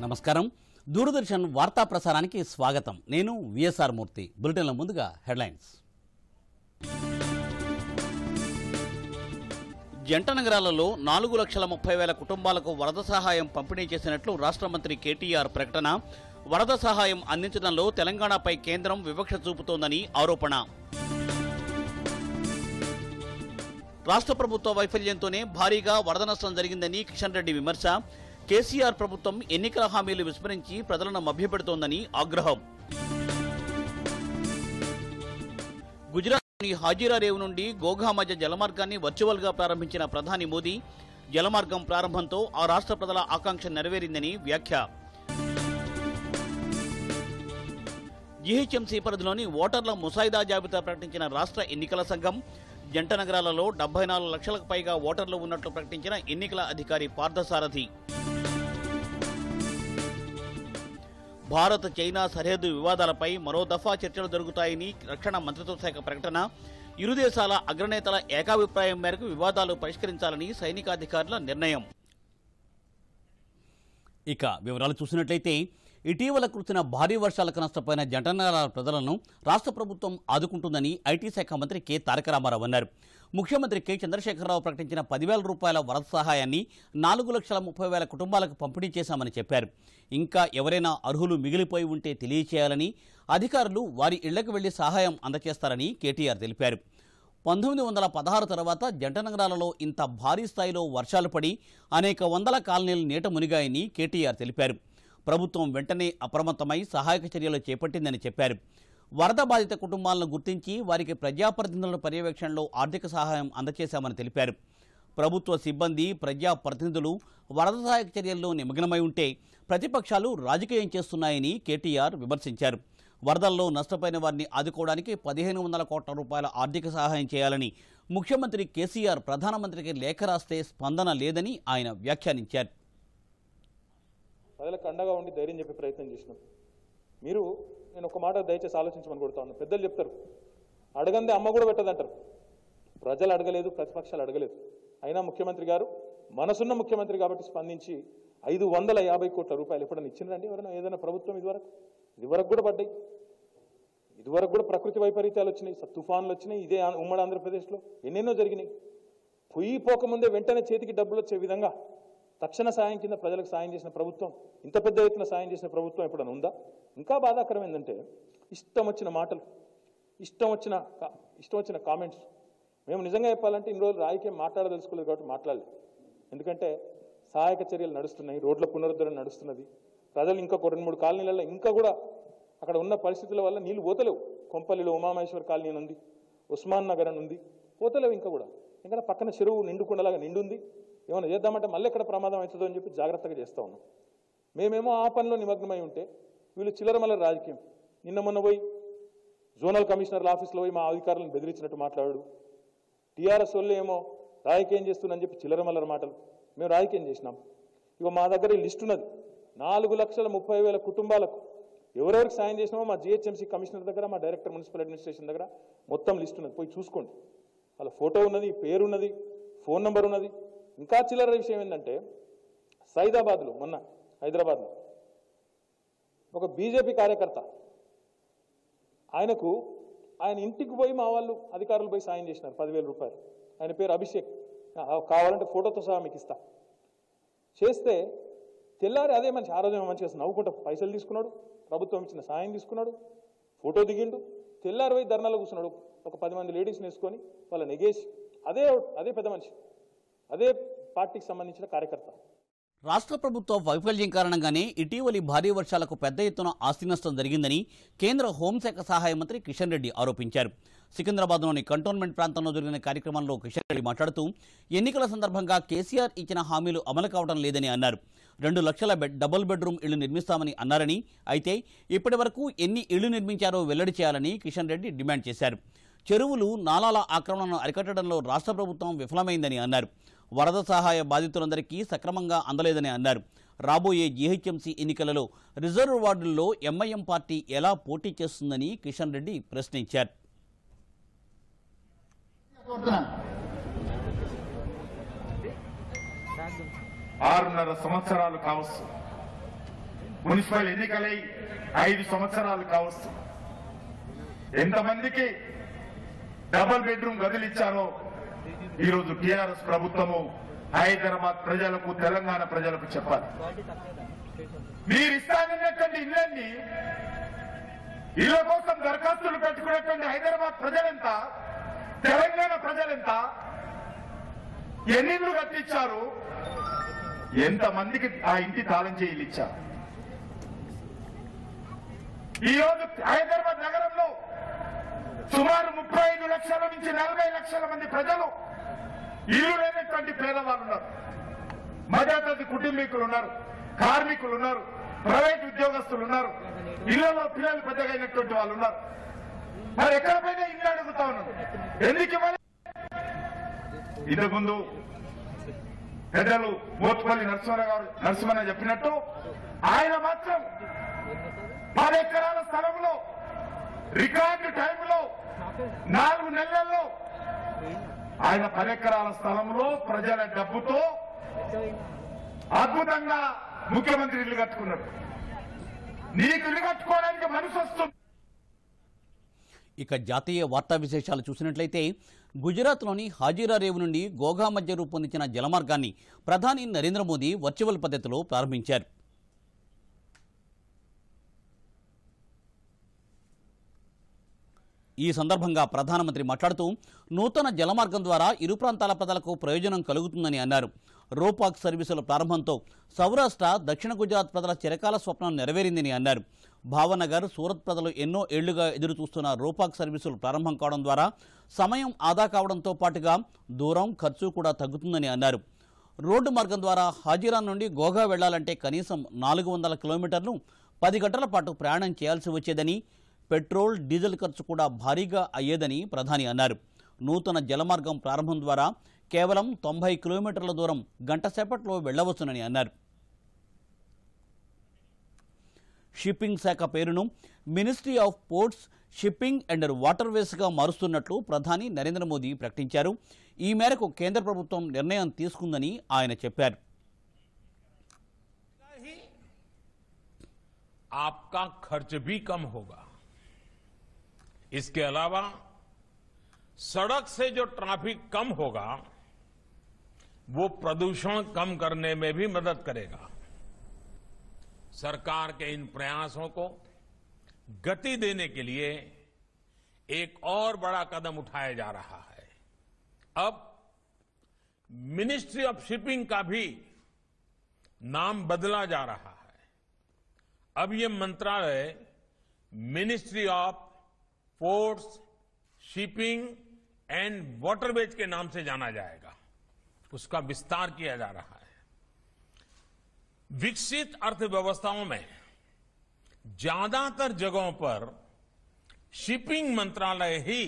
నమస్కారం. దూరదర్శన్ వార్తా ప్రసారానికి స్వాగతం. నేను విఎస్ఆర్ మూర్తి. బులెటిన్ల ముందుగా హెడ్లైన్స్. జంట నగరాలలో 4,30,000 కుటుంబాలకు వరద సహాయం పంపిణీ చేసినట్లు రాష్ట్ర మంత్రి కేటీఆర్ ప్రకటన. వరద సహాయం అందించడంలో తెలంగాణపై కేంద్రం వివక్ష చూపుతోందని ఆరోపణ. రాష్ట్ర ప్రభుత్వ వైఫల్యంతోనే భారీగా వరద నష్టం జరిగిందని కిషన్ రెడ్డి విమర్శ. కేసీఆర్ ప్రభుత్వం ఎన్నికల హామీలు విస్మరించి ప్రజలను మభ్యపెడుతోందని ఆగ్రహం. గుజరాత్లోని హాజీరా రేవు నుండి గోఘా మధ్య జలమార్గాన్ని వర్చువల్గా ప్రారంభించిన ప్రధాని మోదీ. జలమార్గం ప్రారంభంతో ఆ రాష్ట్ర ప్రజల ఆకాంక్ష నెరవేరిందని వ్యాఖ్య. జీహెచ్ఎంసీ పరిధిలోని ఓటర్ల ముసాయిదా జాబితా ప్రకటించిన రాష్ట్ర ఎన్నికల సంఘం. జంట నగరాలలో 74 లక్షలకు పైగా ఓటర్లు ఉన్నట్లు ప్రకటించిన ఎన్నికల అధికారి పార్థసారథి. భారత్ చైనా సరిహద్దు వివాదాలపై మరో దఫా చర్చలు జరుగుతాయని రక్షణ మంత్రిత్వ శాఖ ప్రకటన. ఇరు దేశాల అగ్రనేతల ఏకాభిప్రాయం మేరకు వివాదాలు పరిష్కరించాలని సైనికాధికారుల నిర్ణయం. ఇక వివరాలు చూసినట్లయితే, ఇటీవల కురిసిన భారీ వర్షాలకు నష్టపోయిన జంట నగరాల ప్రజలను రాష్ట్ర ప్రభుత్వం ఆదుకుంటుందని ఐటీ శాఖ మంత్రి కె తారక రామారావు అన్నారు. ముఖ్యమంత్రి కె చంద్రశేఖరరావు ప్రకటించిన 10,000 రూపాయల వరద సహాయాన్ని 4,30,000 కుటుంబాలకు పంపిణీ చేశామని చెప్పారు. ఇంకా ఎవరైనా అర్హులు మిగిలిపోయి ఉంటే తెలియచేయాలని, అధికారులు వారి ఇళ్లకు వెళ్లి సహాయం అందజేస్తారని కేటీఆర్ తెలిపారు. 1916 తర్వాత జంట నగరాలలో ఇంత భారీ స్థాయిలో వర్షాలు పడి అనేక వందల కాలనీలు నీట మునిగాయని కేటీఆర్ తెలిపారు. ప్రభుత్వం వెంటనే అప్రమత్తమై సహాయక చర్యలు చేపట్టిందని చెప్పారు. వరద బాధిత కుటుంబాలను గుర్తించి వారికి ప్రజాప్రతినిధుల పర్యవేక్షణలో ఆర్థిక సహాయం అందజేశామని తెలిపారు. ప్రభుత్వ సిబ్బంది, ప్రజాప్రతినిధులు వరద సహాయక చర్యల్లో నిమగ్నమై ఉంటే ప్రతిపక్షాలు రాజకీయం చేస్తున్నాయని కేటీఆర్ విమర్శించారు. వరదల్లో నష్టపోయిన వారిని ఆదుకోవడానికి 1,500 కోట్ల రూపాయల ఆర్థిక సహాయం చేయాలని ముఖ్యమంత్రి కేసీఆర్ ప్రధానమంత్రికి లేఖ రాస్తే స్పందన లేదని ఆయన వ్యాఖ్యానించారు. ప్రజలకు అండగా ఉండి ధైర్యం చెప్పే ప్రయత్నం చేసినాం. నేను ఒక మాట దయచేసి ఆలోచించమని కొడుతా ఉన్నాను. పెద్దలు చెప్తారు, అడగందే అమ్మ కూడా పెట్టదంటారు. ప్రజలు అడగలేదు, ప్రతిపక్షాలు అడగలేదు. అయినా ముఖ్యమంత్రి గారు మనసున్న ముఖ్యమంత్రి కాబట్టి స్పందించి 550 కోట్ల రూపాయలు ఎప్పుడైనా ఇచ్చినారండి ఎవరైనా? ఏదైనా ప్రభుత్వం ఇదివరకు కూడా పడ్డాయి. ఇదివరకు కూడా ప్రకృతి వైపరీత్యాలు వచ్చినాయి, తుఫాన్లు వచ్చినాయి. ఇదే ఉమ్మడి ఆంధ్రప్రదేశ్లో ఎన్నెన్నో జరిగినాయి. పోకముందే వెంటనే చేతికి డబ్బులు వచ్చే విధంగా తక్షణ సాయం కింద ప్రజలకు సాయం చేసిన ప్రభుత్వం, ఇంత పెద్ద ఎత్తున సాయం చేసిన ప్రభుత్వం ఎప్పుడైనా ఉందా? ఇంకా బాధాకరం ఏంటంటే, ఇష్టం వచ్చిన మాటలు, ఇష్టం వచ్చిన కామెంట్స్. మేము నిజంగా చెప్పాలంటే ఇన్ని రోజులు రాజకీయం మాట్లాడదలుచుకోలేదు కాబట్టి మాట్లాడలేదు. ఎందుకంటే సహాయక చర్యలు నడుస్తున్నాయి, రోడ్ల పునరుద్ధరణ నడుస్తున్నది. ప్రజలు ఇంకా 2-3 కాలనీలలో ఇంకా కూడా అక్కడ ఉన్న పరిస్థితుల వల్ల నీళ్లు పోతలేవు. కొంపల్లిలో ఉమామహేశ్వర్ కాలనీ అని ఉంది, ఉస్మాన్ నగర్ అని ఉంది, పోతలేవు ఇంకా కూడా. ఇంకా పక్కన చెరువు నిండుకుండలాగా నిండుంది. ఏమైనా చేద్దామంటే మళ్ళీ ఎక్కడ ప్రమాదం అవుతుందో అని చెప్పి జాగ్రత్తగా చేస్తూ ఉన్నాం. మేమేమో ఆ పనిలో నిమగ్నమై ఉంటే వీళ్ళు చిల్లరమల్ల రాజకీయం. నిన్న మొన్న పోయి జోనల్ కమిషనర్ల ఆఫీస్లో పోయి మా అధికారులను బెదిరించినట్టు మాట్లాడు. టీఆర్ఎస్ వాళ్ళు ఏమో రాజకీయం చేస్తుందని చెప్పి చిల్లరమల్లర మాటలు. మేము రాజకీయం చేసినాం. ఇక మా దగ్గర ఈ లిస్ట్ ఉన్నది. 4,30,000 కుటుంబాలకు ఎవరెవరికి సాయం చేసినామో మా జీహెచ్ఎంసీ కమిషనర్ దగ్గర, మా డైరెక్టర్ మున్సిపల్ అడ్మినిస్ట్రేషన్ దగ్గర మొత్తం లిస్ట్ ఉన్నది. పోయి చూసుకోండి. వాళ్ళ ఫోటో ఉన్నది, పేరున్నది, ఫోన్ నెంబర్ ఉన్నది. ఇంకా చిల్లర విషయం ఏంటంటే, సైదాబాద్లో మొన్న హైదరాబాద్లో ఒక బీజేపీ కార్యకర్త, ఆయన ఇంటికి పోయి మా వాళ్ళు అధికారులు పోయి సాయం చేసినారు 10,000 రూపాయలు. ఆయన పేరు అభిషేక్. కావాలంటే ఫోటోతో సహా మీకు ఇస్తా. చేస్తే తెల్లారి అదే మనిషి ఆ రోజు మంచిగా నవ్వుకుంటా పైసలు తీసుకున్నాడు, ప్రభుత్వం ఇచ్చిన సాయం తీసుకున్నాడు, ఫోటో దిగిండు. తెల్లారి పోయి ధర్నాలో కూర్చున్నాడు. ఒక 10 మంది లేడీస్ని వేసుకొని వాళ్ళని ఎగేసి, అదే పెద్ద మనిషి, అదే పార్టీకి సంబంధించిన కార్యకర్త. రాష్ట్ర ప్రభుత్వ వైఫల్యం కారణంగానే ఇటీవలి భారీ వర్షాలకు పెద్ద ఎత్తున ఆస్తి నష్టం జరిగిందని కేంద్ర హోంశాఖ సహాయ మంత్రి కిషన్ రెడ్డి ఆరోపించారు. సికింద్రాబాద్లోని కంటోన్మెంట్ ప్రాంతంలో జరిగిన కార్యక్రమంలో కిషన్ రెడ్డి మాట్లాడుతూ, ఎన్నికల సందర్భంగా కేసీఆర్ ఇచ్చిన హామీలు అమలు కావడం లేదని అన్నారు. 2 లక్షల డబుల్ బెడ్రూమ్ ఇళ్లు నిర్మిస్తామని అన్నారని, అయితే ఇప్పటి వరకు ఎన్ని ఇళ్లు నిర్మించారో వెల్లడి చేయాలని కిషన్ రెడ్డి డిమాండ్ చేశారు. చెరువులు, నాలాల ఆక్రమణను అరికట్టడంలో రాష్ట్ర ప్రభుత్వం విఫలమైందని అన్నారు. వరద సహాయ బాధితులందరికీ సక్రమంగా అందలేదని అన్నారు. రాబోయే జీహెచ్ఎంసీ ఎన్నికలలో రిజర్వ్ వార్డుల్లో ఎంఐఎం పార్టీ ఎలా పోటీ చేస్తుందని కిషన్ రెడ్డి ప్రశ్నించారు. 6.5 సంవత్సరాలు కావచ్చు. మున్సిపల్ ఎన్నికలై 5 సంవత్సరాలు కావచ్చు. ఎంతమందికి డబుల్ బెడ్రూమ్ గదులు ఇచ్చారో ఈరోజు టీఆర్ఎస్ ప్రభుత్వము హైదరాబాద్ ప్రజలకు, తెలంగాణ ప్రజలకు చెప్పాలి. మీరు ఇస్తానన్నటువంటి ఇళ్ళన్ని, ఇళ్ల కోసం దరఖాస్తులు పెట్టుకున్నటువంటి హైదరాబాద్ ప్రజలెంత, తెలంగాణ ప్రజలెంత, ఎన్ని ఇళ్ళు కట్టించారు, ఎంతమందికి ఆ ఇంటి తాళం చేయిలు ఇచ్చారు. ఈరోజు హైదరాబాద్ నగరంలో సుమారు 35 లక్షల నుంచి 40 లక్షల మంది ప్రజలు ఇల్లు లేనటువంటి పేదవాళ్ళు ఉన్నారు. మధ్యతరగతి కుటుంబీకులు ఉన్నారు, కార్మికులు ఉన్నారు, ప్రైవేట్ ఉద్యోగస్తులు ఉన్నారు, ఇళ్లలో పిల్లలు పెద్దగా అయినటువంటి వాళ్ళు ఉన్నారు. మరి ఎక్కడ పోయినా ఇల్లు అడుగుతా ఉన్నారు. ఎందుకు ఇవ్వాలి? ఇంతకుముందు పెద్దలు మోత్పల్లి నరసింహన్న చెప్పినట్టు ఆయన మాత్రం 10 ఎకరాల స్థలంలో రికార్డు టైంలో 4 నెలల్లో ఆయన 10 ఎకరాల స్థలంలో ప్రజల డబ్బుతో అద్భుతంగా ముఖ్యమంత్రి ఇల్లు కట్టుకున్నాడు. నీకు ఇల్లు కట్టుకోవడానికి మనసు వస్తుంది. ఇక జాతీయ వార్తా విశేషాలు చూసినట్లయితే గుజరాత్లోని హాజీరా రేవు నుండి గోగా మధ్య రూపొందించిన జలమార్గాన్ని ప్రధాని నరేంద్ర మోదీ వర్చువల్ పద్ధతిలో ప్రారంభించారు. ఈ సందర్భంగా ప్రధానమంత్రి మాట్లాడుతూ నూతన జలమార్గం ద్వారా ఇరు ప్రాంతాల ప్రజలకు ప్రయోజనం కలుగుతుందని అన్నారు. రోపాక్ సర్వీసుల ప్రారంభంతో సౌరాష్ట్ర, దక్షిణ గుజరాత్ ప్రజల చిరకాల స్వప్నం నెరవేరిందని అన్నారు. భావనగర్, సూరత్ ప్రజలు ఎన్నో ఏళ్లుగా ఎదురుచూస్తున్న రోపాక్ సర్వీసులు ప్రారంభం కావడం ద్వారా సమయం ఆదా కావడంతో పాటుగా దూరం, ఖర్చు కూడా తగ్గుతుందని అన్నారు. రోడ్డు మార్గం ద్వారా హాజీరా నుండి గోగా వెళ్లాలంటే కనీసం 400 కిలోమీటర్లు 10 గంటల పాటు ప్రయాణం చేయాల్సి వచ్చేదని, పెట్రోల్, డీజిల్ ఖర్చు కూడా భారీగా అయ్యేదని ప్రధాని అన్నారు. నూతన జలమార్గం ప్రారంభం ద్వారా కేవలం 90 కిలోమీటర్ల దూరం గంట సేపట్లో వెళ్లవచ్చునని అన్నారు. షిప్పింగ్ శాఖ పేరును ministry of ports, shipping and వాటర్వేస్గా మారుస్తున్నట్లు ప్రధాని నరేంద్ర మోదీ ప్రకటించారు. ఈ మేరకు కేంద్ర ప్రభుత్వం నిర్ణయం తీసుకుందని ఆయన చెప్పారు. आपका खर्च भी कम होगा. इसके अलावा सड़क से जो ट्रैफिक कम होगा वो प्रदूषण कम करने में भी मदद करेगा. सरकार के इन प्रयासों को गति देने के लिए एक और बड़ा कदम उठाया जा रहा है. अब मिनिस्ट्री ऑफ शिपिंग का भी नाम बदला जा रहा है. अब ये मंत्रालय ministry of ports, shipping and waterways के नाम से जाना जाएगा. उसका विस्तार किया जा रहा है. विकसित अर्थव्यवस्थाओं में ज्यादातर जगहों पर शिपिंग मंत्रालय ही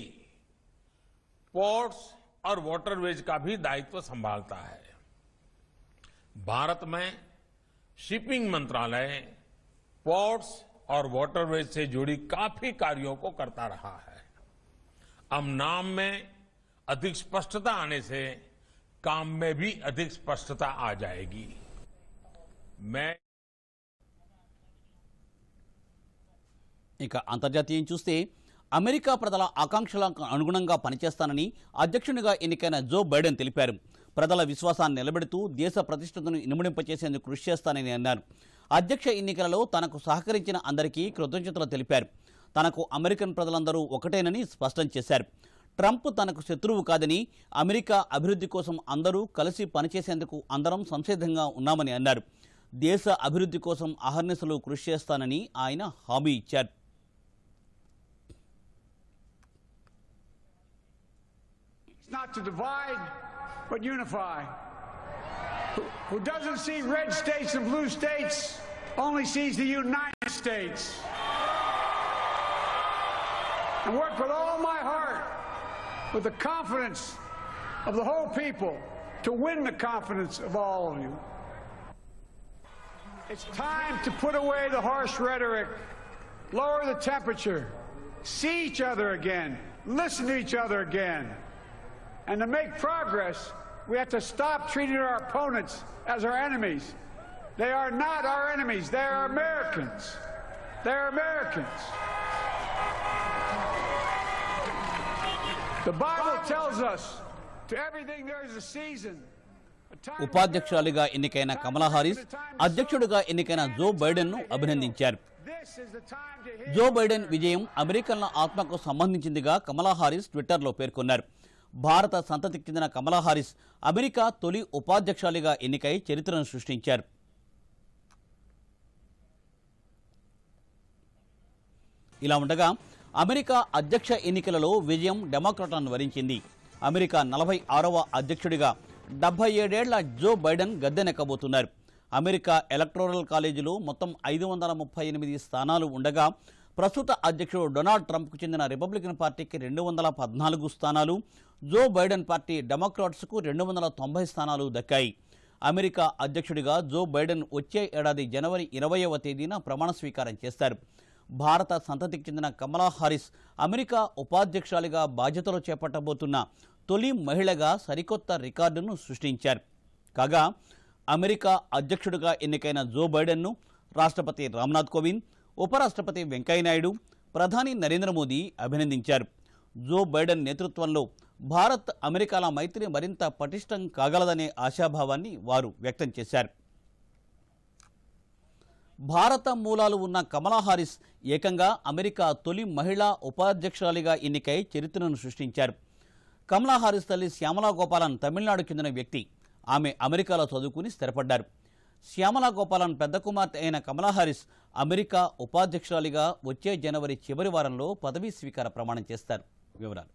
पोर्ट्स और वाटरवेज का भी दायित्व संभालता है. भारत में शिपिंग मंत्रालय पोर्ट्स और वाटरवेज से जुड़ी काफी कार्यों को करता रहा है. अब नाम में अधिक स्पष्टता आने से काम में भी अधिक स्पष्टता आ जाएगी. मैं ఇక అంతర్జాతీయం చూస్తే అమెరికా ప్రజల ఆకాంక్షలకు అనుగుణంగా పనిచేస్తానని అధ్యక్షునిగా ఎన్నికైన జో బైడెన్ తెలిపారు. ప్రజల విశ్వాసాన్ని నిలబెడుతూ దేశ ప్రతిష్టతను ఇనుమడింపచేసేందుకు కృషి చేస్తానని అన్నారు. అధ్యక్ష ఎన్నికలలో తనకు సహకరించిన అందరికీ కృతజ్ఞతలు తెలిపారు. తనకు అమెరికన్ ప్రజలందరూ ఒకటేనని స్పష్టం చేశారు. ట్రంప్ తనకు శత్రువు కాదని, అమెరికా అభివృద్ధి కోసం అందరూ కలిసి పనిచేసేందుకు అందరం సంసిద్ధంగా ఉన్నామని అన్నారు. దేశ అభివృద్ధి కోసం అహర్నిశలు కృషి చేస్తానని ఆయన హామీ ఇచ్చారు. Not to divide, but unify. Who doesn't see red states and blue states, only sees the United States. And work with all my heart, with the confidence of the whole people, to win the confidence of all of you. It's time to put away the harsh rhetoric, lower the temperature, see each other again, listen to each other again. And to make progress, we have to stop treating our opponents as our enemies They are not our enemies. They are Americans. They are Americans. The Bible tells us to everything there is a season. ఉపాధ్యక్షురాలిగా ఎన్నికైన కమలా Harris అధ్యక్షుడిగా ఎన్నికైన జో బైడెన్ను అభినందించారు. Joe Biden విజయం అమెరికన్ల ఆత్మకు సంబంధించిందిగా కమలా Harris ట్విట్టర్లో పేర్కొన్నారు. భారత సంతతికి చెందిన కమలా హారిస్ అమెరికా తొలి ఉపాధ్యక్షురాలిగా ఎన్నికై చరిత్రను సృష్టించారు. ఇలా ఉండగా అమెరికా అధ్యక్ష ఎన్నికలలో విజయం డెమోక్రాట్లను వరించింది. అమెరికా 46వ అధ్యక్షుడిగా 77 ఏళ్ల జో బైడెన్ గద్దెనెక్కబోతున్నారు. అమెరికా ఎలక్టోరల్ కాలేజీలో మొత్తం 538 స్థానాలు ఉండగా ప్రస్తుత అధ్యక్షుడు డొనాల్డ్ ట్రంప్కు చెందిన రిపబ్లికన్ పార్టీకి 214 స్థానాలు, జో బైడెన్ పార్టీ డెమోక్రాట్స్కు 290 స్థానాలు దక్కాయి. అమెరికా అధ్యక్షుడిగా జో బైడెన్ వచ్చే ఏడాది జనవరి 20వ తేదీన ప్రమాణ స్వీకారం చేస్తారు. భారత సంతతికి చెందిన కమలా హారిస్ అమెరికా ఉపాధ్యక్షురాలిగా బాధ్యతలు చేపట్టబోతున్న తొలి మహిళగా సరికొత్త రికార్డును సృష్టించారు. కాగా అమెరికా అధ్యక్షుడిగా ఎన్నికైన జో బైడెన్ను రాష్ట్రపతి రామ్నాథ్ కోవింద్, ఉపరాష్ట్రపతి వెంకయ్యనాయుడు, ప్రధాని నరేంద్ర మోదీ అభినందించారు. జో బైడెన్ నేతృత్వంలో భారత్ అమెరికాల మైత్రి మరింత పటిష్టం కాగలదనే ఆశాభావాన్ని వారు వ్యక్తం చేశారు. భారత మూలాలు ఉన్న కమలా హారిస్ ఏకంగా అమెరికా తొలి మహిళా ఉపాధ్యక్షురాలిగా ఎన్నికై చరిత్రను సృష్టించారు. కమలా హారిస్ తల్లి శ్యామలా గోపాలన్ తమిళనాడుకు చెందిన వ్యక్తి. ఆమె అమెరికాలో చదువుకుని స్థిరపడ్డారు. శ్యామలా గోపాలన్ పెద్ద కుమార్తె అయిన కమలా హారిస్ అమెరికా ఉపాధ్యక్షురాలిగా వచ్చే జనవరి చివరి వారంలో పదవీ స్వీకార ప్రమాణం చేస్తారు. వివరాలు.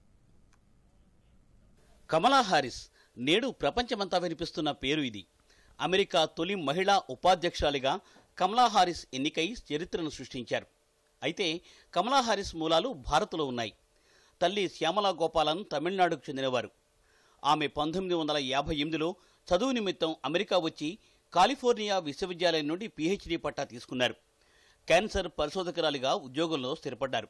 కమలా హారిస్ నేడు ప్రపంచమంతా వినిపిస్తున్న పేరు ఇది. అమెరికా తొలి మహిళా ఉపాధ్యక్షురాలిగా కమలా హారిస్ ఎన్నికై చరిత్రను సృష్టించారు. అయితే కమలా హారిస్ మూలాలు భారత్లో ఉన్నాయి. తల్లి శ్యామలా గోపాలన్ తమిళనాడుకు చెందినవారు. ఆమె 1958లో చదువు నిమిత్తం అమెరికా వచ్చి కాలిఫోర్నియా విశ్వవిద్యాలయం నుండి పీహెచ్డీ పట్టా తీసుకున్నారు. క్యాన్సర్ పరిశోధకురాలిగా ఉద్యోగంలో స్థిరపడ్డారు.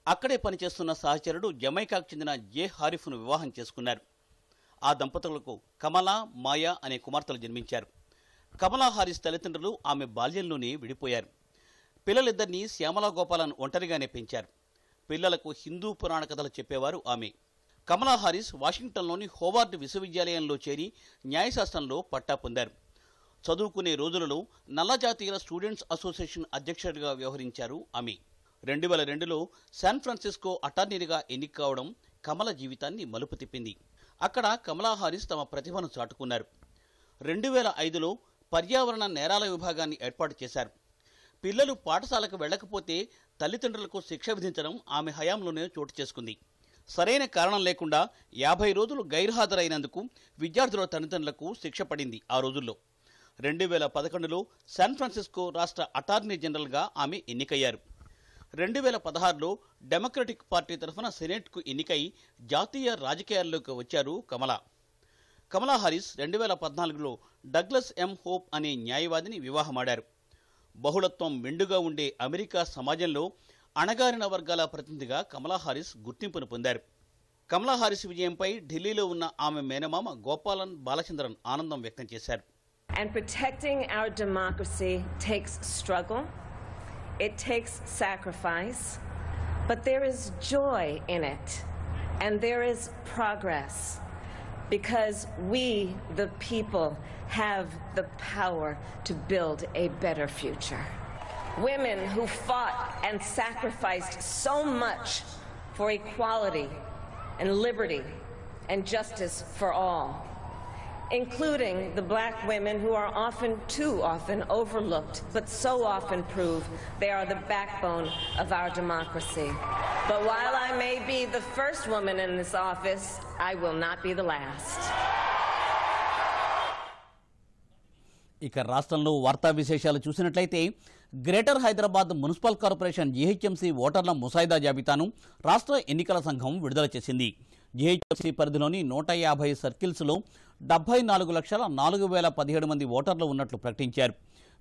అక్కడే పనిచేస్తున్న సహచరుడు జమైకాకు చెందిన జే హారిఫ్ను వివాహం చేసుకున్నారు. ఆ దంపతులకు కమలా, మాయా అనే కుమార్తెలు జన్మించారు. కమలా హారిస్ తల్లిదండ్రులు ఆమె బాల్యంలోనే విడిపోయారు. పిల్లలిద్దరినీ శ్యామలా గోపాలన్ ఒంటరిగానే పెంచారు. పిల్లలకు హిందూ పురాణ కథలు చెప్పేవారు ఆమె. కమలా హారిస్ వాషింగ్టన్లోని హోవార్డ్ విశ్వవిద్యాలయంలో చేరి న్యాయశాస్త్రంలో పట్టా పొందారు. చదువుకునే రోజులలో నల్ల జాతీయుల స్టూడెంట్స్ అసోసియేషన్ అధ్యక్షుడిగా వ్యవహరించారు ఆమె. 2002లో శాన్ ఫ్రాన్సిస్కో అటార్నీగా ఎన్నిక కావడం కమల జీవితాన్ని మలుపు తిప్పింది. అక్కడ కమలా హారిస్ తమ ప్రతిభను చాటుకున్నారు. 2005లో పర్యావరణ నేరాల విభాగాన్ని ఏర్పాటు చేశారు. పిల్లలు పాఠశాలకు వెళ్లకపోతే తల్లిదండ్రులకు శిక్ష విధించడం ఆమె హయాంలోనే చోటు చేసుకుంది. సరైన కారణం లేకుండా 50 రోజులు గైర్హాజరైనందుకు విద్యార్థుల తల్లిదండ్రులకు శిక్ష పడింది. ఆ రోజుల్లో 2011లో శాన్ ఫ్రాన్సిస్కో రాష్ట్ర అటార్నీ జనరల్గా ఆమె ఎన్నికయ్యారు. 2016లో డెమోక్రటిక్ పార్టీ తరఫున సెనేట్కు ఎన్నికై జాతీయ రాజకీయాల్లోకి వచ్చారు కమలా. కమలా హారిస్ 2014లో డగ్లస్ ఎం హోప్ అనే న్యాయవాదిని వివాహమాడారు. బహుళత్వం మెండుగా ఉండే అమెరికా సమాజంలో అణగారిన వర్గాల ప్రతినిధిగా కమలా హారిస్ గుర్తింపును పొందారు. కమలా హారిస్ విజయంపై ఢిల్లీలో ఉన్న ఆమె మేనమామ గోపాలన్ బాలచంద్రన్ ఆనందం వ్యక్తం చేశారు. And protecting our democracy takes struggle, it takes sacrifice, but there is joy in it, and there is progress, because we, the people, have the power to build a better future. Women who fought and sacrificed so much for equality and liberty and justice for all, including the black women who are too often overlooked, but so often prove they are the backbone of our democracy. But while I may be the first woman in this office, I will not be the last. ఇక రాష్ట్రంలో వార్తా విశేషాలు చూసినట్లయితే greater Hyderabad municipal corporation GHMC ఓటర్ల ముసాయిదా జాబితాను రాష్ట్ర ఎన్నికల సంఘం విడుదల చేసింది. జీహెచ్ఎంసీ పరిధిలోని 150 సర్కిల్స్లో 74,04,017 మంది ఓటర్లు ఉన్నట్లు ప్రకటించారు.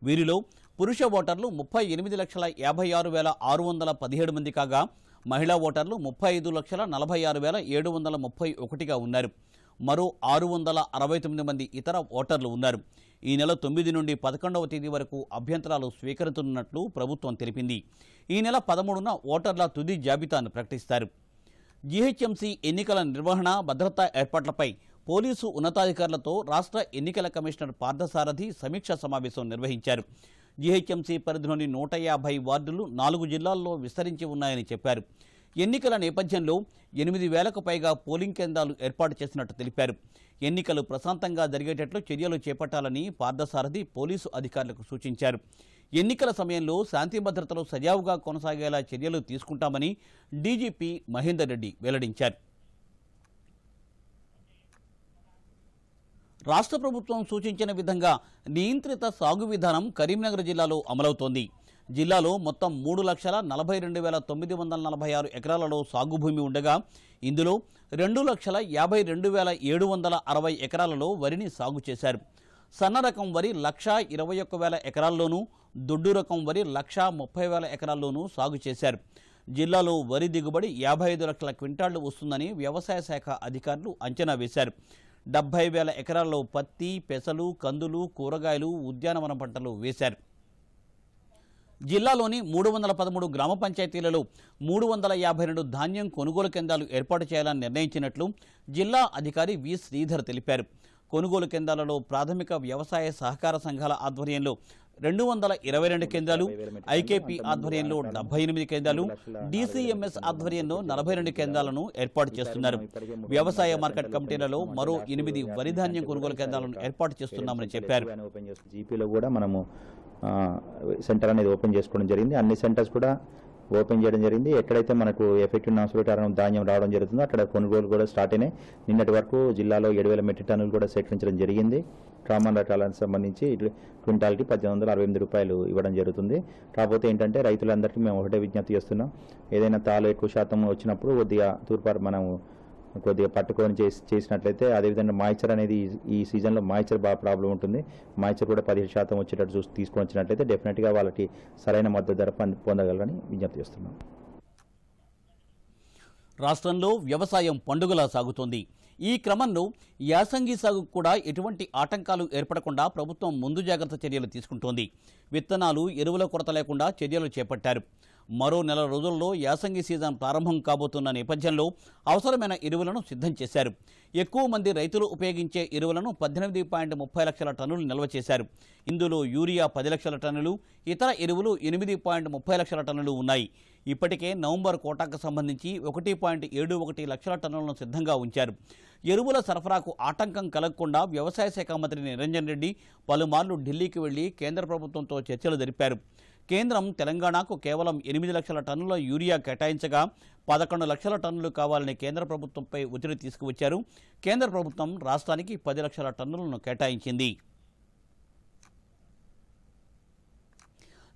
వీరిలో పురుష ఓటర్లు 38,56,617 మంది కాగా మహిళా ఓటర్లు 35,46,731గా ఉన్నారు. మరో 669 మంది ఇతర ఓటర్లు ఉన్నారు. ఈ నెల 9 నుండి 11వ తేదీ వరకు అభ్యంతరాలు స్వీకరించనున్నట్లు ప్రభుత్వం తెలిపింది. ఈ నెల 13న ఓటర్ల తుది జాబితాను ప్రకటిస్తారు. జీహెచ్ఎంసీ ఎన్నికల నిర్వహణ, భద్రతా ఏర్పాట్లపై పోలీసు ఉన్నతాధికారులతో రాష్ట్ర ఎన్నికల కమిషనర్ పార్థసారథి సమీక్షా సమావేశం నిర్వహించారు. జీహెచ్ఎంసీ పరిధిలోని 150 వార్డులు 4 జిల్లాల్లో విస్తరించి ఉన్నాయని చెప్పారు. ఎన్నికల నేపథ్యంలో 8,000కు పైగా పోలింగ్ కేంద్రాలు ఏర్పాటు చేసినట్టు తెలిపారు. ఎన్నికలు ప్రశాంతంగా జరిగేటట్లు చర్యలు చేపట్టాలని పార్థసారథి పోలీసు అధికారులకు సూచించారు. ఎన్నికల సమయంలో శాంతి భద్రతలు సజావుగా కొనసాగేలా చర్యలు తీసుకుంటామని డీజీపీ మహేందర్ రెడ్డి వెల్లడించారు. రాష్ట్ర ప్రభుత్వం సూచించిన విధంగా నియంత్రిత సాగు విధానం కరీంనగర్ జిల్లాలో అమలవుతోంది. జిల్లాలో మొత్తం 3,42,946 ఎకరాలలో సాగు భూమి ఉండగా ఇందులో 2,52,760 ఎకరాలలో వరిని సాగు చేశారు. సన్న రకం వరి 1,21,000 ఎకరాల్లోనూ, దొడ్డు రకం వరి 1,30,000 ఎకరాల్లోనూ సాగు చేశారు. జిల్లాలో వరి దిగుబడి 55 లక్షల క్వింటాళ్లు వస్తుందని వ్యవసాయ శాఖ అధికారులు అంచనా వేశారు. 70,000 ఎకరాల్లో పత్తి, పెసలు, కందులు, కూరగాయలు, ఉద్యానవన పంటలు వేశారు. జిల్లాలోని 313 గ్రామ పంచాయతీలలో 352 ధాన్యం కొనుగోలు కేంద్రాలు ఏర్పాటు చేయాలని నిర్ణయించినట్లు జిల్లా అధికారి వి శ్రీధర్ తెలిపారు. కొనుగోలు కేంద్రాలలో ప్రాథమిక వ్యవసాయ సహకార సంఘాల ఆధ్వర్యంలో 222 కేంద్రాలు, ఐకేపీ ఆధ్వర్యంలో 78 కేంద్రాలు, డీసీఎంఎస్ ఆధ్వర్యంలో 42 కేంద్రాలను ఏర్పాటు చేస్తున్నారు. వ్యవసాయ మార్కెట్ కమిటీలలో మరో 8 వరి ధాన్యం కొనుగోలు కేంద్రాలను ఏర్పాటు చేస్తున్నామని చెప్పారు. జీపీలో కూడా మనము సెంటర్ అనేది ఓపెన్ చేసుకోవడం జరిగింది. అన్ని సెంటర్స్ కూడా ఓపెన్ చేయడం జరిగింది. ఎక్కడైతే మనకు ఎఫెక్టివ్ నాసుపేటారం ధాన్యం రావడం జరుగుతుందో అక్కడ కొనుగోలు కూడా స్టార్ట్ అయినాయి. నిన్నటి వరకు జిల్లాలో 7,000 మెట్రిక్ టన్నులు కూడా సేకరించడం జరిగింది. ట్రామా రకాలకు సంబంధించి క్వింటాల్కి 1,868 రూపాయలు ఇవ్వడం జరుగుతుంది. కాకపోతే ఏంటంటే రైతులందరికీ మేము ఒకటే విజ్ఞప్తి చేస్తున్నాం, ఏదైనా తాలు ఎక్కువ శాతం వచ్చినప్పుడు కొద్దిగా పట్టుకొని చేసినట్లయితే, అదేవిధంగా మాయిచర్ అనేది ఈ సీజన్లో మాయిచర్ బాగా ప్రాబ్లం ఉంటుంది. మాయిచర్ కూడా 17% వచ్చేటట్టు చూసి తీసుకొని వచ్చినట్లయితే డెఫినెట్గా వాళ్ళకి సరైన మద్దతు ధర పొందగలరని విజ్ఞప్తి చేస్తున్నాం. రాష్ట్రంలో వ్యవసాయం పండుగలా సాగుతోంది. ఈ క్రమంలో యాసంగి సాగుకు కూడా ఎటువంటి ఆటంకాలు ఏర్పడకుండా ప్రభుత్వం ముందు జాగ్రత్త చర్యలు తీసుకుంటోంది. విత్తనాలు, ఎరువుల కొరత లేకుండా చర్యలు చేపట్టారు. మరో నెల రోజుల్లో యాసంగి సీజన్ ప్రారంభం కాబోతున్న నేపథ్యంలో అవసరమైన ఎరువులను సిద్ధం చేశారు. ఎక్కువ మంది రైతులు ఉపయోగించే ఎరువులను 18.30 లక్షల టన్నులు నిల్వ చేశారు. ఇందులో యూరియా 10 లక్షల టన్నులు, ఇతర ఎరువులు 8.30 లక్షల టన్నులు ఉన్నాయి. ఇప్పటికే నవంబర్ కోటాకు సంబంధించి 1.71 లక్షల టన్నులను సిద్ధంగా ఉంచారు. ఎరువుల సరఫరాకు ఆటంకం కలగకుండా వ్యవసాయ శాఖ మంత్రి నిరంజన్ రెడ్డి పలుమార్లు ఢిల్లీకి వెళ్లి కేంద్ర ప్రభుత్వంతో చర్చలు జరిపారు. కేంద్రం తెలంగాణకు కేవలం 8 లక్షల టన్నుల యూరియా కేటాయించగా 11 లక్షల టన్నులు కావాలని కేంద్ర ప్రభుత్వంపై ఒత్తిడి తీసుకువచ్చారు. కేంద్ర ప్రభుత్వం రాష్ట్రానికి 10 లక్షల టన్నులను కేటాయించింది.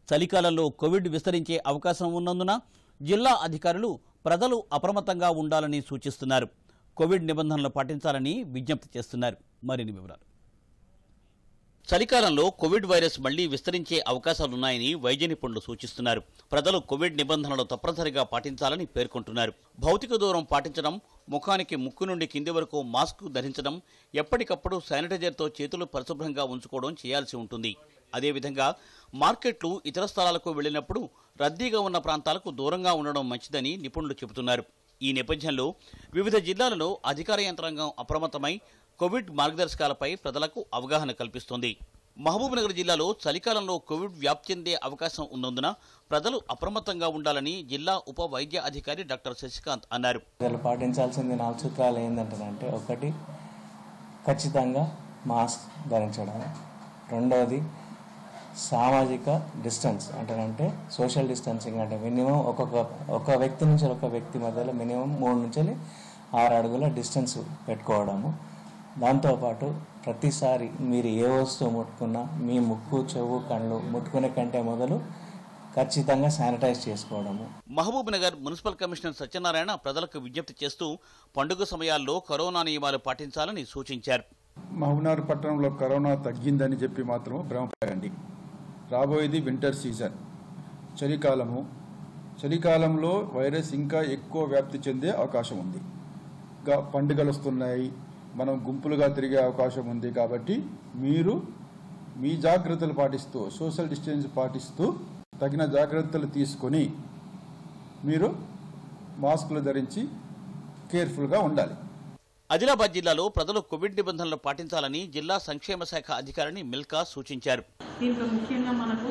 చలికాలంలో కోవిడ్ విస్తరించే అవకాశం ఉన్నందున జిల్లా అధికారులు ప్రజలు అప్రమత్తంగా ఉండాలని సూచిస్తున్నారు. కోవిడ్ నిబంధనలు పాటించాలని విజ్ఞప్తి చేస్తున్నారు. మరిన్ని వివరాలు. చలికాలంలో కోవిడ్ వైరస్ మళ్లీ విస్తరించే అవకాశాలున్నాయని వైద్య నిపుణులు సూచిస్తున్నారు. ప్రజలు కోవిడ్ నిబంధనలు తప్పనిసరిగా పాటించాలని పేర్కొంటున్నారు. భౌతిక దూరం పాటించడం, ముఖానికి ముక్కు నుండి కింది వరకు మాస్క్ ధరించడం, ఎప్పటికప్పుడు శానిటైజర్తో చేతులు పరిశుభ్రంగా ఉంచుకోవడం చేయాల్సి ఉంటుంది. అదేవిధంగా మార్కెట్లు, ఇతర స్థలాలకు వెళ్లినప్పుడు రద్దీగా ఉన్న ప్రాంతాలకు దూరంగా ఉండడం మంచిదని నిపుణులు చెబుతున్నారు. ఈ నేపథ్యంలో వివిధ జిల్లాలలో అధికార యంత్రాంగం అప్రమత్తమై కోవిడ్ మార్గదర్శకాలపై ప్రజలకు అవగాహన కల్పిస్తోంది. మహబూబ్నగర్ జిల్లాలో చలికాలంలో కోవిడ్ వ్యాప్తి చెందే అవకాశం ఉన్నందున ప్రజలు అప్రమత్తంగా ఉండాలని జిల్లా ఉప వైద్య అధికారి డాక్టర్ శశికాంత్ అన్నారు. పాటించాల్సింది 4 సూత్రాలు ఏంటంటే, ఒకటి ఖచ్చితంగా మాస్క్ ధరించడం, రెండవది సామాజిక డిస్టెన్స్ అంటే సోషల్ డిస్టెన్సింగ్, అంటే మినిమం ఒక వ్యక్తి నుంచి ఒక వ్యక్తి మధ్యలో మినిమం 3 నుంచి 6 అడుగుల డిస్టెన్స్ పెట్టుకోవడము. దాంతోపాటు ప్రతిసారి మీరు ఏ వస్తువు ముట్టుకున్నా మీ ముక్కు, చెవు, కళ్ళు ముట్టుకునే కంటే మొదలు ఖచ్చితంగా శానిటైజ్ చేసుకోవడము. మహబూబ్నగర్ మున్సిపల్ కమిషనర్ సత్యనారాయణ ప్రజలకు విజ్ఞప్తి చేస్తూ పండుగ సమయాల్లో కరోనా నియమాలు పాటించాలని సూచించారు. మహబూబ్నగర్ పట్టణంలో కరోనా తగ్గిందని చెప్పి మాత్రం భ్రమపడండి. రాబోయేది వింటర్ సీజన్, చలికాలంలో వైరస్ ఇంకా ఎక్కువ వ్యాప్తి చెందే అవకాశం ఉంది. పండుగలు వస్తున్నాయి, మనం గుంపులుగా తిరిగే అవకాశం ఉంది. కాబట్టి మీరు మీ జాగ్రత్తలు పాటిస్తూ సోషల్ డిస్టెన్స్ పాటిస్తూ తగిన జాగ్రత్తలు తీసుకొని మీరు మాస్కులు ధరించి కేర్ఫుల్గా ఉండాలి. ఆదిలాబాద్ జిల్లాలో ప్రజలు కోవిడ్ నిబంధనలు పాటించాలని జిల్లా సంక్షేమ శాఖ అధికారిని మిల్కా సూచించారు. దీంట్లో ముఖ్యంగా మనకు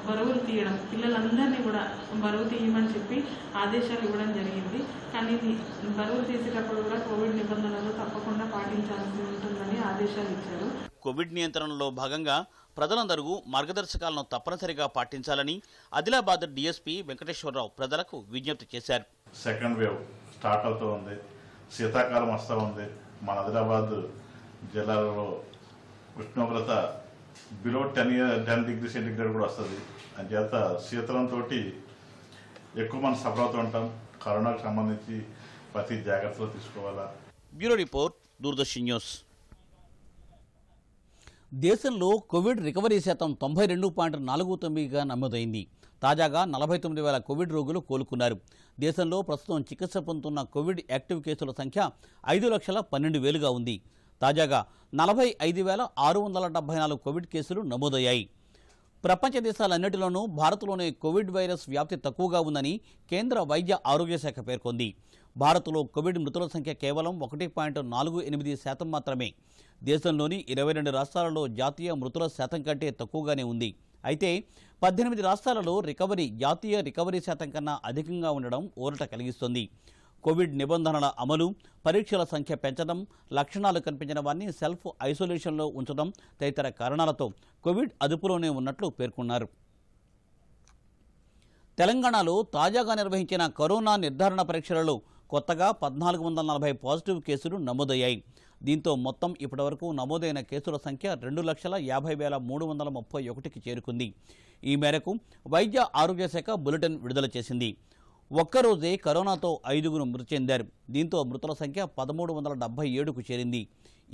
బరువులు తీయడం, పిల్లలందరినీ కూడా బరువు తీయమని చెప్పి ఆదేశాలు ఇవ్వడం జరిగింది. కానీ బరువులు తీసేటప్పుడు కూడా కోవిడ్ నిబంధనలు తప్పకుండా పాటించాల్సి ఉంటుందని ఆదేశాలు ఇచ్చారు. కోవిడ్ నియంత్రణలో భాగంగా ప్రజలందరూ మార్గదర్శకాలను తప్పనిసరిగా పాటించాలని ఆదిలాబాద్ డీఎస్పీ వెంకటేశ్వరరావు ప్రజలకు విజ్ఞప్తి చేశారు. సెకండ్ వేవ్ స్టార్ట్ అవుతూ ఉంది, శీతాకాలం వస్తూ ఉంది. మన ఆదిలాబాద్ జిల్లాలో ఉష్ణోగ్రత బిలో 10 డిగ్రీ సెంటిగ్రేడ్ కూడా వస్తుంది. అంచేత శీతలంతో ఎక్కువ మనం సఫర్ అవుతూ ఉంటాం. కరోనాకు సంబంధించి ప్రతి జాగ్రత్తలు తీసుకోవాలా. Bureau report, Doordarshan news. దేశంలో కోవిడ్ రికవరీ శాతం 92.49గా నమోదైంది. తాజాగా 49,000 కోవిడ్ రోగులు కోలుకున్నారు. దేశంలో ప్రస్తుతం చికిత్స పొందుతున్న కోవిడ్ యాక్టివ్ కేసుల సంఖ్య 5,12,000గా ఉంది. తాజాగా 45,674 కోవిడ్ కేసులు నమోదయ్యాయి. ప్రపంచ దేశాలన్నిటిలోనూ భారత్లోనే కోవిడ్ వైరస్ వ్యాప్తి తక్కువగా ఉందని కేంద్ర వైద్య ఆరోగ్య శాఖ పేర్కొంది. భారత్లో కోవిడ్ మృతుల సంఖ్య కేవలం 1.48% మాత్రమే. దేశంలోని 22 రాష్ట్రాలలో జాతీయ మృతుల శాతం కంటే తక్కువగానే ఉంది. అయితే 18 రాష్ట్రాలలో జాతీయ రికవరీ శాతం కన్నా అధికంగా ఉండడం ఊరట కలిగిస్తుంది. కోవిడ్ నిబంధనల అమలు, పరీక్షల సంఖ్య పెంచడం, లక్షణాలు కనిపించిన వారిని సెల్ఫ్ ఐసోలేషన్లో ఉంచడం తదితర కారణాలతో కోవిడ్ అదుపులోనే ఉన్నట్లు పేర్కొన్నారు. తెలంగాణలో తాజాగా నిర్వహించిన కరోనా నిర్ధారణ పరీక్షలలో కొత్తగా 1,440 పాజిటివ్ కేసులు నమోదయ్యాయి. దీంతో మొత్తం ఇప్పటివరకు నమోదైన కేసుల సంఖ్య 2,50,331కి చేరుకుంది. ఈ మేరకు వైద్య ఆరోగ్య శాఖ బులెటిన్ విడుదల చేసింది. ఒక్కరోజే కరోనాతో 5గురు మృతి చెందారు. దీంతో మృతుల సంఖ్య 1,377కు చేరింది.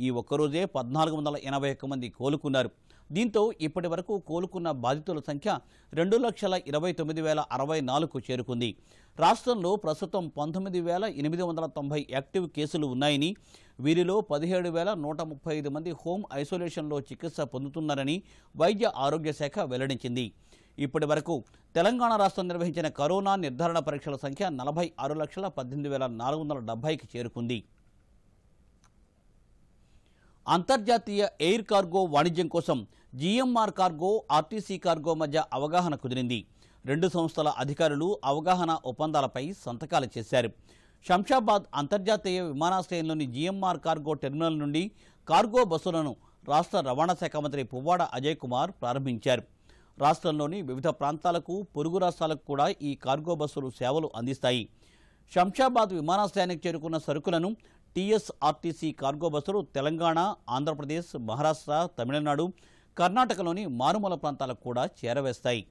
ఈ ఒక్కరోజే 1,481 మంది కోలుకున్నారు. దీంతో ఇప్పటి వరకు కోలుకున్న బాధితుల సంఖ్య 2,29,064కు చేరుకుంది. రాష్ట్రంలో ప్రస్తుతం 19,890 యాక్టివ్ కేసులు ఉన్నాయని, వీరిలో 17,135 మంది హోమ్ ఐసోలేషన్లో చికిత్స పొందుతున్నారని వైద్య ఆరోగ్య శాఖ వెల్లడించింది. ఇప్పటి వరకు తెలంగాణ రాష్ట్రం నిర్వహించిన కరోనా నిర్ధారణ పరీక్షల సంఖ్య 46,18,470కి చేరుకుంది. అంతర్జాతీయ ఎయిర్ కార్గో వాణిజ్యం కోసం జీఎంఆర్ కార్గో, ఆర్టీసీ కార్గో మధ్య అవగాహన కుదిరింది. 2 సంస్థల అధికారులు అవగాహన ఒప్పందాలపై సంతకాలు చేశారు. శంషాబాద్ అంతర్జాతీయ విమానాశ్రయంలోని జీఎంఆర్ కార్గో టెర్మినల్ నుండి కార్గో బస్సులను రాష్ట్ర రవాణా శాఖ మంత్రి పువ్వాడ అజయ్ కుమార్ ప్రారంభించారు. రాష్ట్రంలోని వివిధ ప్రాంతాలకు, పొరుగు రాష్ట్రాలకు కూడా ఈ కార్గో బస్సులు సేవలు అందిస్తాయి. శంషాబాద్ విమానాశ్రయానికి చేరుకున్న సరుకులను టీఎస్ఆర్టీసీ కార్గో బస్సులు తెలంగాణ, ఆంధ్రప్రదేశ్, మహారాష్ట్ర, తమిళనాడు, కర్ణాటకలోని మారుమూల ప్రాంతాలకు కూడా చేరవేస్తాయి.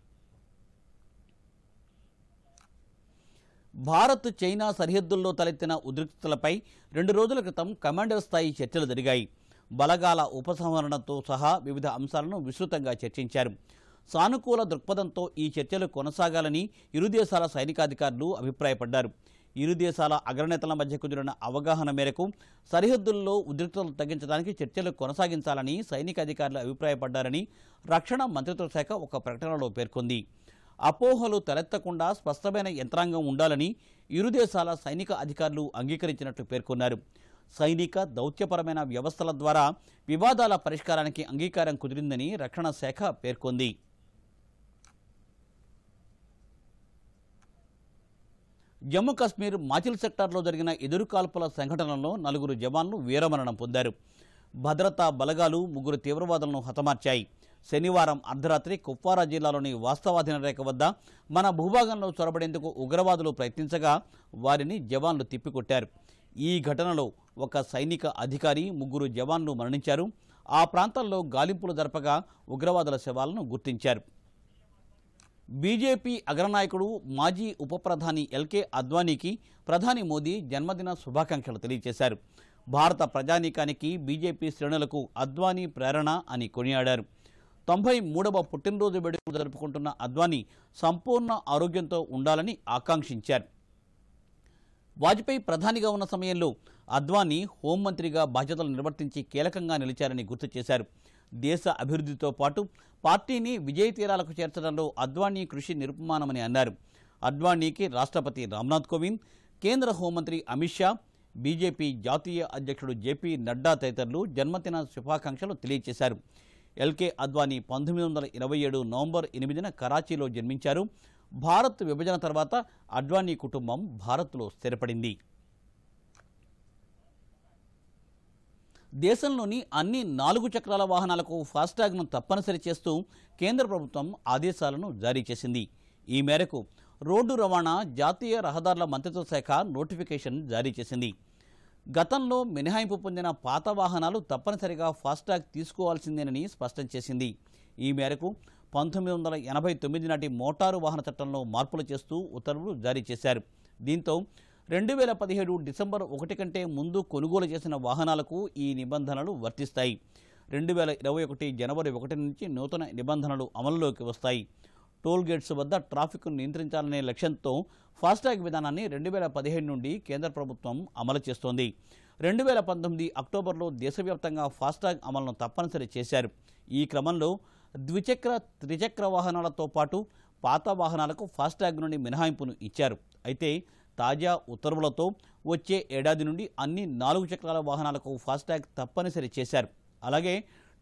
భారత్ చైనా సరిహద్దుల్లో తలెత్తిన ఉద్రిక్తతలపై 2 రోజుల క్రితం కమాండర్ స్థాయి చర్చలు జరిగాయి. బలగాల ఉపసంహరణతో సహా వివిధ అంశాలను విస్తృతంగా చర్చించారు. సానుకూల దృక్పథంతో ఈ చర్చలు కొనసాగాలని ఇరు దేశాల సైనికాధికారులు అభిప్రాయపడ్డారు. ఇరు దేశాల అగ్రనేతల మధ్య కుదిరిన అవగాహన మేరకు సరిహద్దుల్లో ఉద్రిక్తతలు తగ్గించడానికి చర్చలు కొనసాగించాలని సైనిక అధికారులు అభిప్రాయపడ్డారని రక్షణ మంత్రిత్వ శాఖ ఒక ప్రకటనలో పేర్కొంది. అపోహలు తలెత్తకుండా స్పష్టమైన యంత్రాంగం ఉండాలని ఇరు దేశాల సైనిక అధికారులు అంగీకరించినట్లు పేర్కొన్నారు. సైనిక, దౌత్యపరమైన వ్యవస్థల ద్వారా వివాదాల పరిష్కారానికి అంగీకారం కుదిరిందని రక్షణ శాఖ పేర్కొంది. జమ్మూ కాశ్మీర్ మాచిల్ సెక్టార్లో జరిగిన ఎదురుకాల్పుల సంఘటనలో 4 జవాన్లు వీరమరణం పొందారు. భద్రతా బలగాలు 3 తీవ్రవాదులను హతమార్చాయి. శనివారం అర్ధరాత్రి కుప్వారా జిల్లాలోని వాస్తవాధీన రేఖ వద్ద మన భూభాగంలో చొరబడేందుకు ఉగ్రవాదులు ప్రయత్నించగా వారిని జవాన్లు తిప్పికొట్టారు. ఈ ఘటనలో ఒక సైనిక అధికారి, 3 జవాన్లు మరణించారు. ఆ ప్రాంతంలో గాలింపులు జరపగా ఉగ్రవాదుల శవాలను గుర్తించారు. బీజేపీ అగ్రనాయకుడు, మాజీ ఉప ప్రధాని ఎల్కే అద్వానీకి ప్రధాని మోదీ జన్మదిన శుభాకాంక్షలు తెలియజేశారు. భారత ప్రజానీకానికి, బీజేపీ శ్రేణులకు అద్వానీ ప్రేరణ అని కొనియాడారు. 93వ పుట్టినరోజు వేడుకలు జరుపుకుంటున్న అద్వానీ సంపూర్ణ ఆరోగ్యంతో ఉండాలని ఆకాంక్షించారు. వాజ్పేయి ప్రధానిగా ఉన్న సమయంలో అద్వానీ హోంమంత్రిగా బాధ్యతలు నిర్వర్తించి కీలకంగా నిలిచారని గుర్తు చేశారు. దేశ అభివృద్ధితో పాటు పార్టీని విజయ తీరాలకు చేర్చడంలో అద్వానీ కృషి నిరుపమానమని అన్నారు. అద్వానీకి రాష్ట్రపతి రామ్నాథ్ కోవింద్, కేంద్ర హోంమంత్రి అమిత్ షా, బీజేపీ జాతీయ అధ్యక్షుడు జేపీ నడ్డా తదితరులు జన్మదిన శుభాకాంక్షలు తెలియజేశారు. ఎల్కే అద్వానీ 1927 నవంబర్ 8న కరాచీలో జన్మించారు. భారత్ విభజన తర్వాత అద్వానీ కుటుంబం భారత్లో స్థిరపడింది. దేశంలోని అన్ని 4 చక్రాల వాహనాలకు ఫాస్టాగ్ను తప్పనిసరి చేస్తూ కేంద్ర ప్రభుత్వం ఆదేశాలను జారీ చేసింది. ఈ మేరకు రోడ్డు రవాణా, జాతీయ రహదారుల మంత్రిత్వ శాఖ నోటిఫికేషన్ జారీ చేసింది. గతంలో మినహాయింపు పొందిన పాత వాహనాలు తప్పనిసరిగా ఫాస్టాగ్ తీసుకోవాల్సిందేనని స్పష్టం చేసింది. ఈ మేరకు 1989 నాటి మోటారు వాహన చట్టంలో మార్పులు చేస్తూ ఉత్తర్వులు జారీ చేశారు. దీంతో 2017 డిసెంబర్ 1 కంటే ముందు కొనుగోలు చేసిన వాహనాలకు ఈ నిబంధనలు వర్తిస్తాయి. 2021 జనవరి 1 నుంచి నూతన నిబంధనలు అమలులోకి వస్తాయి. టోల్ గేట్స్ వద్ద ట్రాఫిక్ను నియంత్రించాలనే లక్ష్యంతో ఫాస్టాగ్ విధానాన్ని 2017 నుండి కేంద్ర ప్రభుత్వం అమలు చేస్తోంది. 2019 అక్టోబర్లో దేశవ్యాప్తంగా ఫాస్టాగ్ అమలును తప్పనిసరి చేశారు. ఈ క్రమంలో ద్విచక్ర, త్రిచక్ర వాహనాలతో పాటు పాత వాహనాలకు ఫాస్టాగ్ నుండి మినహాయింపును ఇచ్చారు. అయితే తాజా ఉత్తర్వులతో వచ్చే ఏడాది నుండి అన్ని 4 చక్రాల వాహనాలకు ఫాస్టాగ్ తప్పనిసరి చేశారు. అలాగే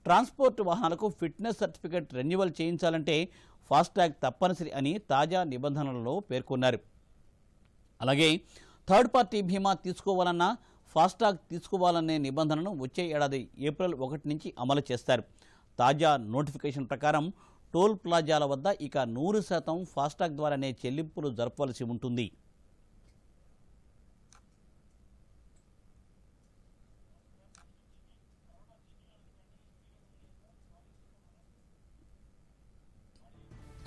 ట్రాన్స్పోర్ట్ వాహనాలకు ఫిట్నెస్ సర్టిఫికేట్ రెన్యువల్ చేయించాలంటే ఫాస్టాగ్ తప్పనిసరి అని తాజా నిబంధనలలో పేర్కొన్నారు. అలాగే థర్డ్ పార్టీ బీమా తీసుకోవాలన్నా ఫాస్టాగ్ తీసుకోవాలనే నిబంధనను వచ్చే ఏడాది ఏప్రిల్ 1 నుంచి అమలు చేస్తారు. తాజా నోటిఫికేషన్ ప్రకారం టోల్ ప్లాజాల వద్ద ఇక 100% ఫాస్టాగ్ ద్వారానే చెల్లింపులు జరపవలసి ఉంటుంది.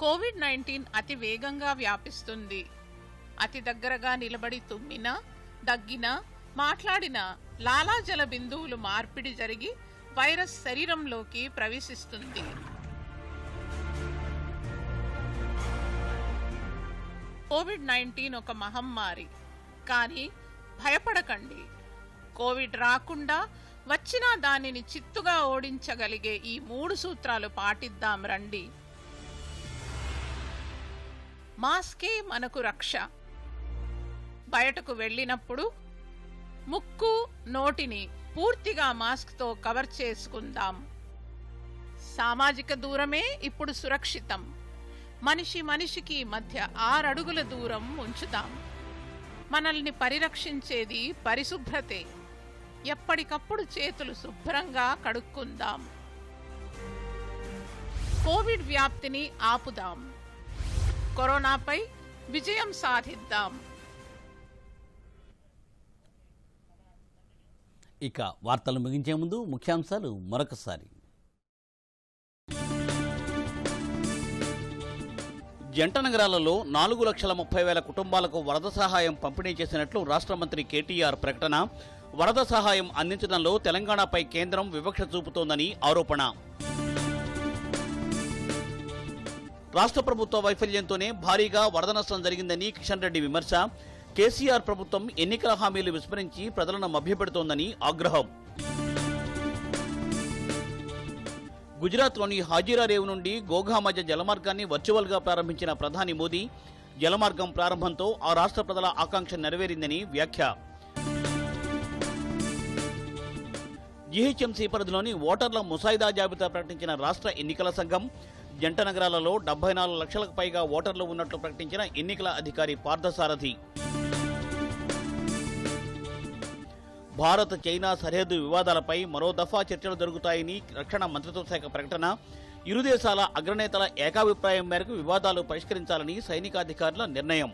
కోవిడ్-19 అతి వేగంగా వ్యాపిస్తుంది. అతి దగ్గరగా నిలబడి తుమ్మినా, దగ్గినా, మాట్లాడినా లాలాజల బిందువులు మార్పిడి జరిగి వైరస్ శరీరంలోకి ప్రవేశిస్తుంది. కోవిడ్-19 ఒక మహమ్మారి. కానీ భయపడకండి. కోవిడ్ రాకుండా వచ్చినా దానిని చిత్తుగా ఓడించగలిగే ఈ 3 సూత్రాలు పాటిద్దాం రండి. మాస్కే మనకు రక్ష. బయటకు వెళ్ళినప్పుడు ముక్కు, నోటిని పూర్తిగా మాస్క్తో కవర్ చేసుకుందాం. సామాజిక దూరమే ఇప్పుడు సురక్షితం. మనిషి మనిషికి మధ్య 6 అడుగుల దూరం ఉంచుదాం. మనల్ని పరిరక్షించేది పరిశుభ్రతే. ఎప్పటికప్పుడు చేతులు శుభ్రంగా కడుక్కుందాం. కోవిడ్ వ్యాప్తిని ఆపుదాం. కరోనాపై విజయం సాధిద్దాం. ఇక వార్తలు ముగించే ముందు ముఖ్యాంశాలు మరొకసారి. జంట నగరాలలో 4,30,000 కుటుంబాలకు వరద సహాయం పంపిణీ చేసినట్లు రాష్ట్ర మంత్రి కేటీఆర్ ప్రకటన. వరద సహాయం అందించడంలో తెలంగాణపై కేంద్రం వివక్ష చూపుతోందని ఆరోపణ. రాష్ట్ర ప్రభుత్వ వైఫల్యంతోనే భారీగా వరద నష్టం జరిగిందని కిషన్ రెడ్డి విమర్శ. కేసీఆర్ ప్రభుత్వం ఎన్నికల హామీలు విస్మరించి ప్రజలను మభ్యపెడుతోందని ఆగ్రహం. గుజరాత్లోని హాజీరా రేవు నుండి గోఘా మధ్య జలమార్గాన్ని వర్చువల్గా ప్రారంభించిన ప్రధాని మోదీ, జలమార్గం ప్రారంభంతో ఆ రాష్ట్ర ప్రజల ఆకాంక్ష నెరవేరిందని వ్యాఖ్య. జీహెచ్ఎంసీ పరిధిలోని ఓటర్ల ముసాయిదా జాబితా ప్రకటించిన రాష్ట్ర ఎన్నికల సంఘం. జంట నగరాలలో 74 లక్షలకు పైగా ఓటర్లు ఉన్నట్లు ప్రకటించిన ఎన్నికల అధికారి పార్థసారథి. భారత్ చైనా సరిహద్దు వివాదాలపై మరో దఫా చర్చలు జరుగుతాయని రక్షణ మంత్రిత్వ శాఖ ప్రకటన. ఇరు దేశాల అగ్రనేతల ఏకాభిప్రాయం మేరకు వివాదాలు పరిష్కరించాలని సైనికాధికారుల నిర్ణయం.